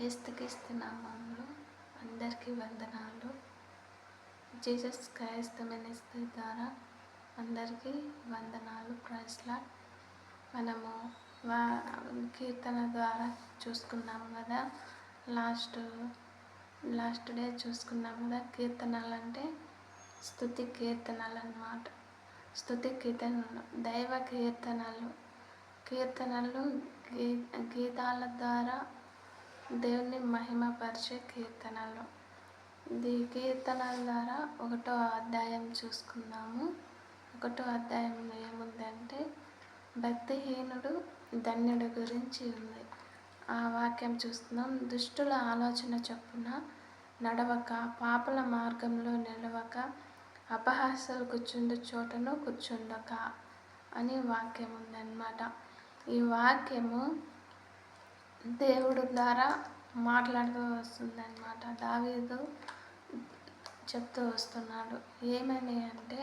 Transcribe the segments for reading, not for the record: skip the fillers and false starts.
యేసుక్రీస్తు నామములో అందరికీ వందనాలు. జీసస్ క్రైస్ట్ మినిస్ట్రీ ద్వారా అందరికీ వందనాలు. Praise Lord. మనము కీర్తన ద్వారా చూసుకున్నాము కదా, లాస్ట్ డే చూసుకున్నాము కదా. కీర్తనలు అంటే స్తుతి కీర్తనలు అన్నమాట. స్తుతి కీర్తనలు, దైవ కీర్తనలు గీతాల ద్వారా దేవుని మహిమపరిచే కీర్తనలు. ఈ కీర్తనల ద్వారా 1వ అధ్యాయం చూసుకుందాము. 1వ అధ్యాయంలో ఏముందంటే భక్తిహీనుడు ధన్యుడు గురించి ఉంది. ఆ వాక్యం చూస్తున్నాం. దుష్టుల ఆలోచన చొప్పున నడవక, పాపల మార్గంలో నిలవక, అపహాస్యులు కూర్చుండు చోటను కూర్చుండక అని వాక్యం ఉందన్నమాట. ఈ వాక్యము దేవుడు ద్వారా మాట్లాడుతూ వస్తుందన్నమాట. దావీదు చెప్తూ వస్తున్నాడు. ఏమని అంటే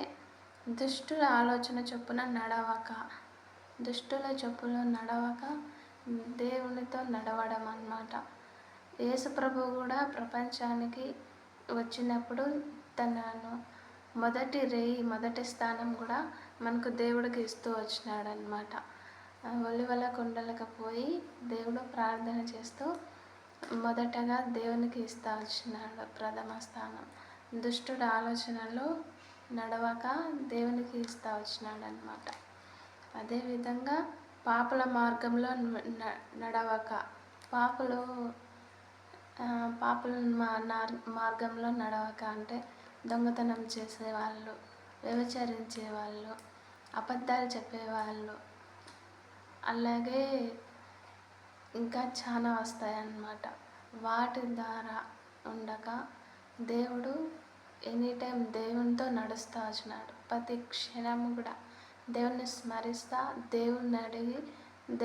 దుష్టుల ఆలోచన చొప్పున దుష్టుల చొప్పున నడవక దేవునితో నడవడం అన్నమాట. యేసుప్రభు కూడా ప్రపంచానికి వచ్చినప్పుడు తనను మొదటి స్థానం కూడా మనకు దేవుడికి ఇస్తూ వచ్చినాడనమాట. ఒలివల కొండలకు పోయి దేవుడు ప్రార్థన చేస్తూ మొదటగా దేవునికి ఇస్తా వచ్చినాడు ప్రథమ స్థానం. దుష్టుడు ఆలోచనలో నడవక దేవునికి ఇస్తా వచ్చినాడు అనమాట. అదేవిధంగా పాపుల మార్గంలో నడవక, పాపుల మార్గంలో నడవక అంటే దొంగతనం చేసేవాళ్ళు, వ్యభిచరించేవాళ్ళు, అబద్ధాలు చెప్పేవాళ్ళు, అలాగే ఇంకా చాలా వస్తాయన్నమాట. వాటి ద్వారా ఉండక దేవుడు ఎనీటైం దేవునితో నడుస్తూ వచ్చినాడు. ప్రతి క్షణము కూడా దేవుణ్ణి స్మరిస్తా, దేవుణ్ణి అడిగి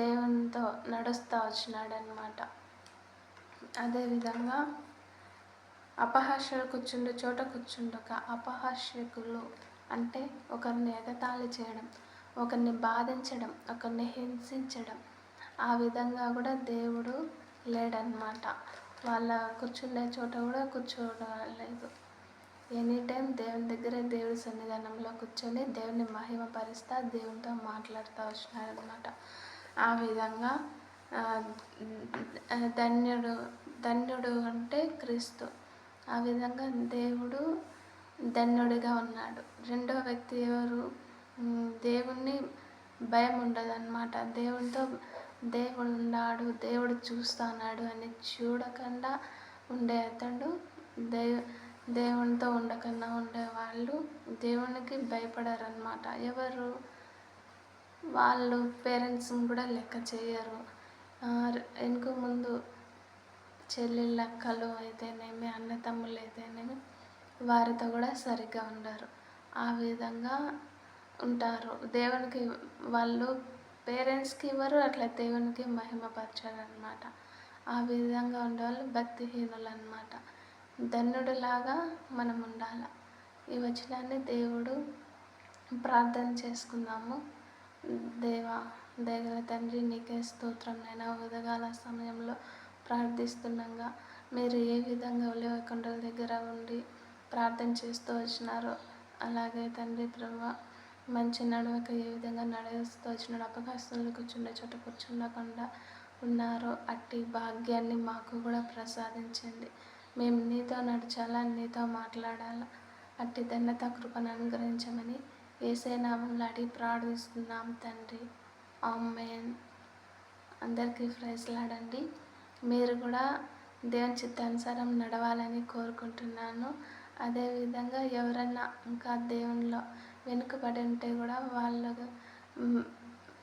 దేవునితో నడుస్తూ వచ్చినాడు అనమాట. అదేవిధంగా అపహాస్యులు కూర్చుండే చోట కూర్చుండక, అపహాస్యకులు అంటే ఒకరిని ఎగతాళి చేయడం, ఒకరిని బాధించడం, ఒకరిని హింసించడం, ఆ విధంగా కూడా దేవుడు లేడనమాట. వాళ్ళ కూర్చుండే చోట కూడా కూర్చోలేదు. ఎనీటైం దేవుని దగ్గరే, దేవుడి సన్నిధానంలో కూర్చొని దేవుని మహిమపరుస్తా, దేవునితో మాట్లాడుతూ వచ్చినాడు అనమాట. ఆ విధంగా ధన్యుడు అంటే క్రీస్తు. ఆ విధంగా దేవుడు ధన్యుడిగా ఉన్నాడు. రెండో వ్యక్తి ఎవరు? దేవుణ్ణి భయం ఉండదన్నమాట. దేవుడు ఉన్నాడు, దేవుడు చూస్తున్నాడు అని చూడకుండా ఉండే అతడు, దేవునితో ఉండకుండా ఉండేవాళ్ళు దేవునికి భయపడారనమాట. ఎవరు? వాళ్ళు పేరెంట్స్ని కూడా లెక్క చేయరు. వెనుక ముందు చెల్లెళ్ళు అక్కలు అయితేనేమి, అన్నతమ్ముళ్ళు అయితేనేమి వారితో కూడా సరిగ్గా ఉండరు. ఆ విధంగా ఉంటారు. దేవునికి వాళ్ళు పేరెంట్స్కి ఇవ్వరు, అట్లా దేవునికి మహిమపరచారనమాట. ఆ విధంగా ఉండేవాళ్ళు భక్తిహీనులు అన్నమాట. ధన్యుడిలాగా మనం ఉండాలి. ఈ వచనాన్ని దేవుడు ప్రార్థన చేసుకుందాము. దేవా, దయగల తండ్రి, నీకే స్తోత్రం. నేను ఉదయకాల సమయంలో ప్రార్థిస్తుండగా మీరు ఏ విధంగా ఒలివ కొండల దగ్గర ఉండి ప్రార్థన చేస్తూ వచ్చినారో, అలాగే తండ్రి ప్రభువా, మంచి నడవక ఏ విధంగా నడుస్తూ వచ్చినాడు, అపహాస్యులు కూర్చుండే చోట కూర్చుండకుండా ఉన్నారో అట్టి భాగ్యాన్ని మాకు కూడా ప్రసాదించండి. మేము నీతో నడచాలా, నీతో మాట్లాడాలా. అట్టి ధన్యత కృపను అనుగ్రహించమని యేసయ్య నామములో అడిగి ప్రార్థిస్తున్నాం తండ్రి. ఆమేన్. అందరికీ ప్రైజ్ లార్డ్ అండి. మీరు కూడా దేవుని చిత్తానుసారం నడవాలని కోరుకుంటున్నాను. అదేవిధంగా ఎవరన్నా ఇంకా దేవునిలో వెనుకబడి ఉంటే కూడా వాళ్ళకు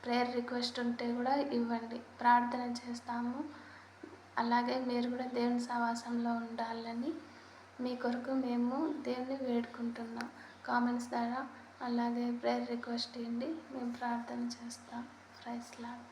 ప్రేయర్ రిక్వెస్ట్ ఉంటే కూడా ఇవ్వండి, ప్రార్థన చేస్తాము. అలాగే మీరు కూడా దేవుని సహవాసంలో ఉండాలని మీ కొరకు మేము దేవుని వేడుకుంటున్నాం. కామెంట్స్ ద్వారా అలాగే ప్రేయర్ రిక్వెస్ట్ ఇవ్వండి, మేము ప్రార్థన చేస్తాం. Praise lord.